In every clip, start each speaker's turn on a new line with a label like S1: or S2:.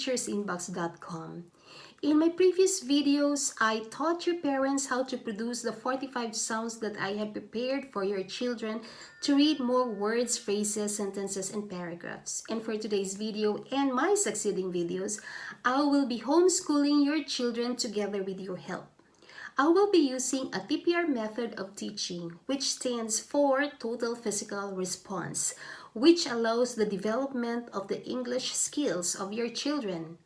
S1: teachersinbox.com. In my previous videos, I taught your parents how to produce the 45 sounds that I have prepared for your children to read more words, phrases, sentences, and paragraphs. And for today's video and my succeeding videos, I will be homeschooling your children together with your help. I will be using a TPR method of teaching, which stands for Total Physical Response, which allows the development of the English skills of your children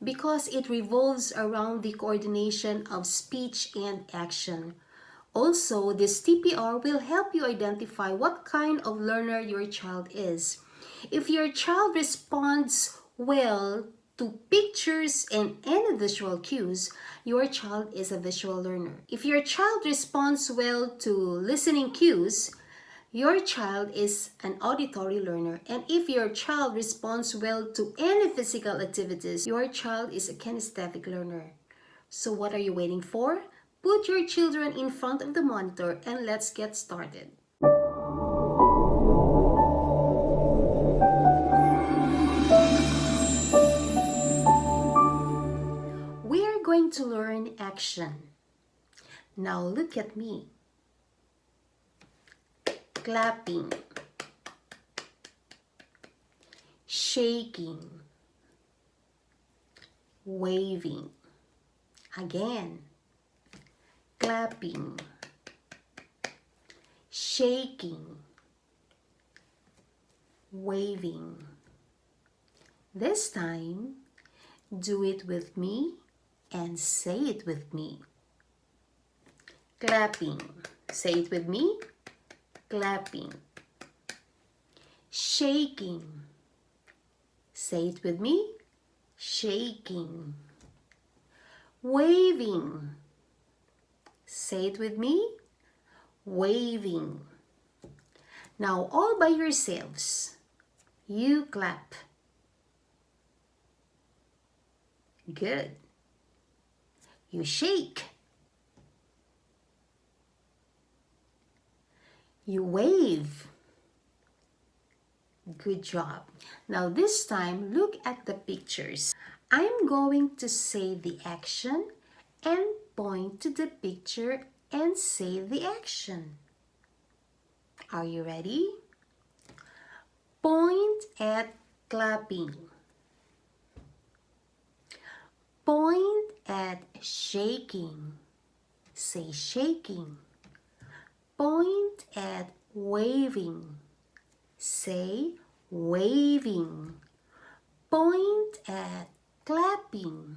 S1: because it revolves around the coordination of speech and action. Also, this TPR will help you identify what kind of learner your child is. If your child responds well to pictures and any visual cues, your child is a visual learner. If your child responds well to listening cues, your child is an auditory learner. And if your child responds well to any physical activities, your child is a kinesthetic learner. So what are you waiting for? Put your children in front of the monitor and let's get started. We are going to learn action. Now look at me. Clapping, shaking, waving. Again, clapping, shaking, waving. This time, do it with me and say it with me. Clapping. Say it with me. Clapping. Shaking. Say it with me. Shaking. Waving. Say it with me. Waving. Now all by yourselves, you clap. Good. You shake. You wave. Good job. Now this time, look at the pictures. I'm going to say the action and point to the picture and say the action. Are you ready? Point at clapping. Point at shaking. Say shaking. Point at waving. Say waving. Point at clapping.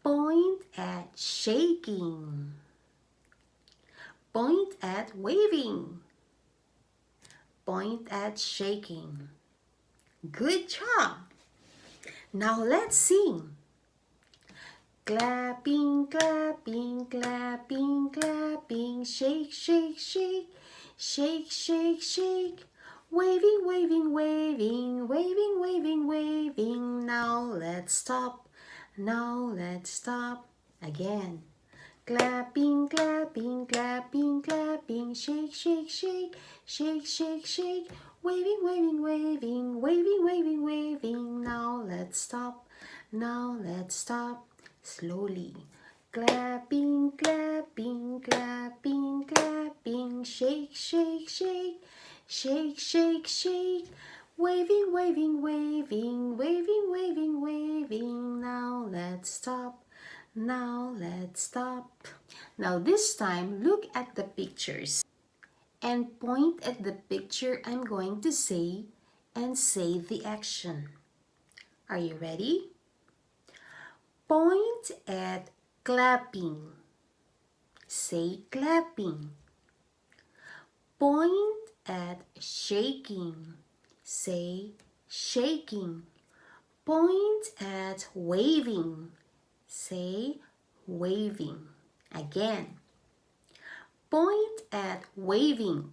S1: Point at shaking. Point at waving. Point at shaking. Good job! Now let's sing. Clapping, clapping, clapping, clapping, shake, shake, shake, shake, shake, shake, waving, waving, waving, waving, waving, waving. Now let's stop. Now let's stop. Again. Clapping, clapping, clapping, clapping, shake, shake, shake, shake, shake, shake, waving, waving, waving, waving, waving, waving. Now let's stop. Now let's stop. Slowly. Clapping, clapping, clapping, clapping, shake, shake, shake, shake, shake, shake, waving, waving, waving, waving, waving, waving. Now let's stop. Now let's stop. Now this time, look at the pictures and point at the picture I'm going to say and say the action. Are you ready? Point at clapping. Say clapping. Point at shaking. Say shaking. Point at waving. Say waving. Again. Point at waving.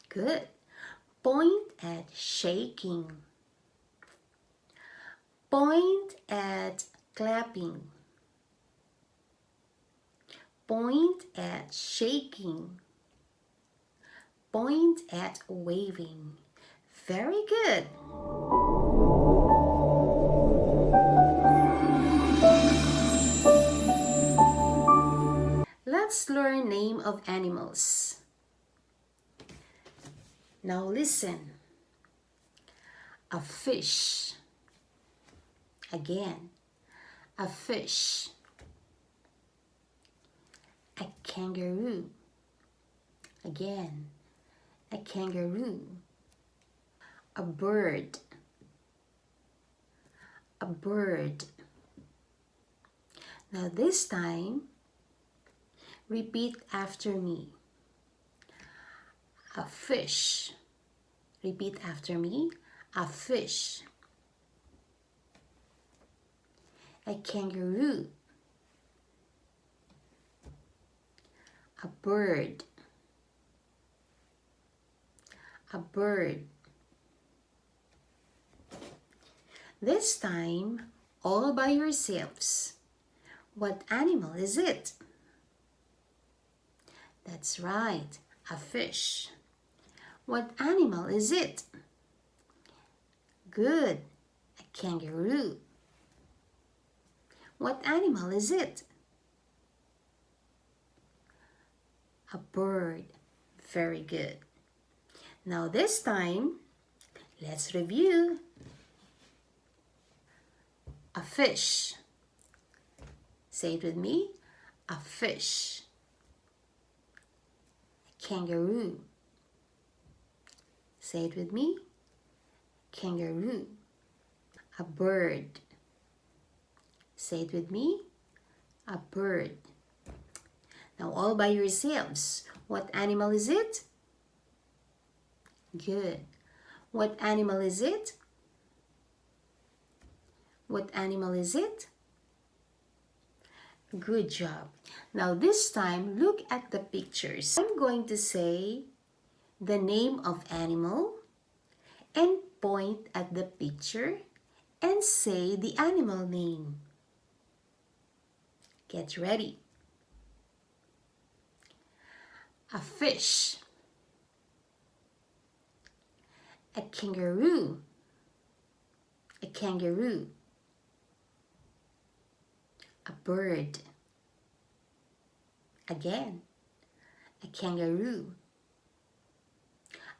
S1: Good. Point at shaking. Point at clapping. Point at shaking. Point at waving. Very good. name of animals. Now listen. A fish. Again, a fish. A kangaroo. Again, a kangaroo. A bird. A bird. Now this time, repeat after me. A fish. Repeat after me. A fish. A kangaroo. A bird. A bird. This time, all by yourselves. What animal is it? That's right, a fish. What animal is it? Good, a kangaroo. What animal is it? A bird. Very good. Now this time, let's review. A fish. Say it with me. A fish. A kangaroo. Say it with me. Kangaroo. A bird. Say it with me. A bird. Now all by yourselves. What animal is it? Good. What animal is it? What animal is it? Good job. Now this time, look at the pictures. I'm going to say the name of animal and point at the picture and say the animal name. Get ready. A fish. A kangaroo. A kangaroo. A bird. Again, a kangaroo.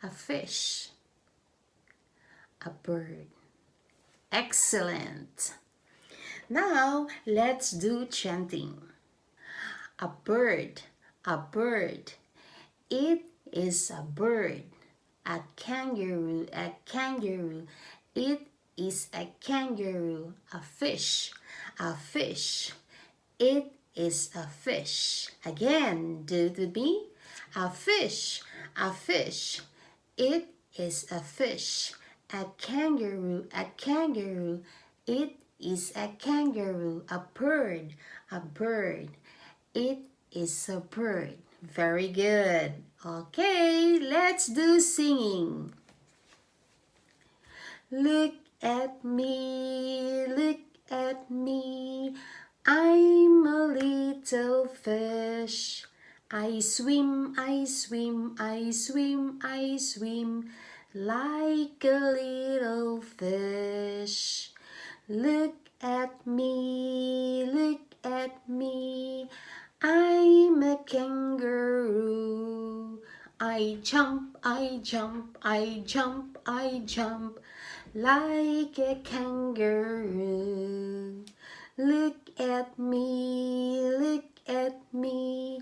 S1: A fish. A bird. Excellent. Now, let's do chanting. A bird, a bird. It is a bird. A kangaroo, a kangaroo. It is a kangaroo. A fish, a fish. It is a fish. Again, do it with me. A fish, a fish. It is a fish. A kangaroo, a kangaroo. It is a kangaroo. A bird, a bird. It is a bird. Very good. Okay, let's do singing. Look at me, look at me. I'm a little fish. I swim, I swim, I swim, I swim like a little fish. Look at me, look at me. I'm a kangaroo. I jump, I jump, I jump, I jump like a kangaroo. Look at me, look at me.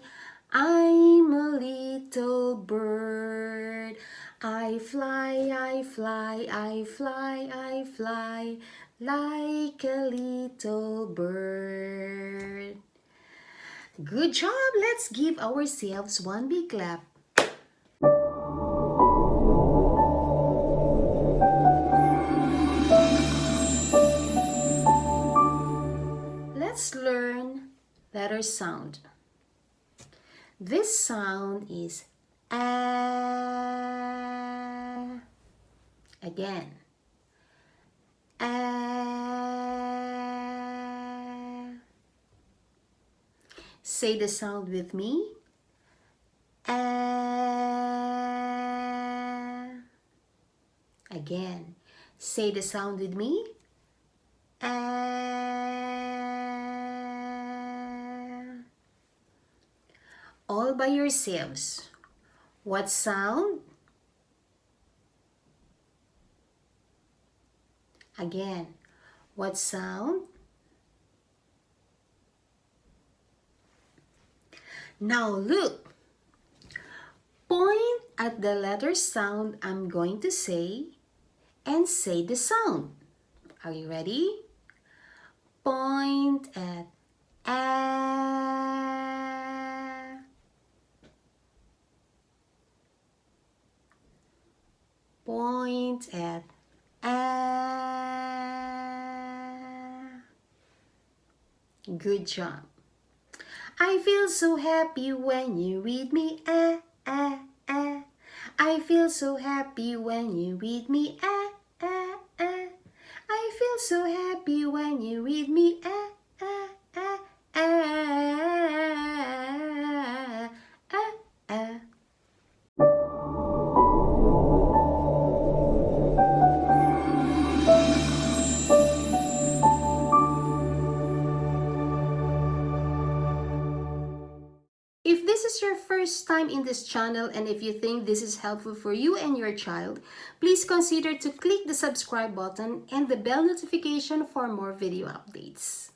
S1: I'm a little bird. I fly, I fly, I fly, I fly like a little bird. Good job! Let's give ourselves one big clap. Let's learn letter sound. This sound is a. Again. A. Say the sound with me. A. Again. Say the sound with me. A. All all by yourselves. What sound? Again, what sound? Now look. Point at the letter sound I'm going to say and say the sound. Are you ready? Point at A. Point at A. Good job. I feel so happy when you read me A, A, A. I feel so happy when you read me A, A, A. I feel so happy when you read me A, A, A, A, A, A. If this is your first time in this channel and if you think this is helpful for you and your child, please consider to click the subscribe button and the bell notification for more video updates.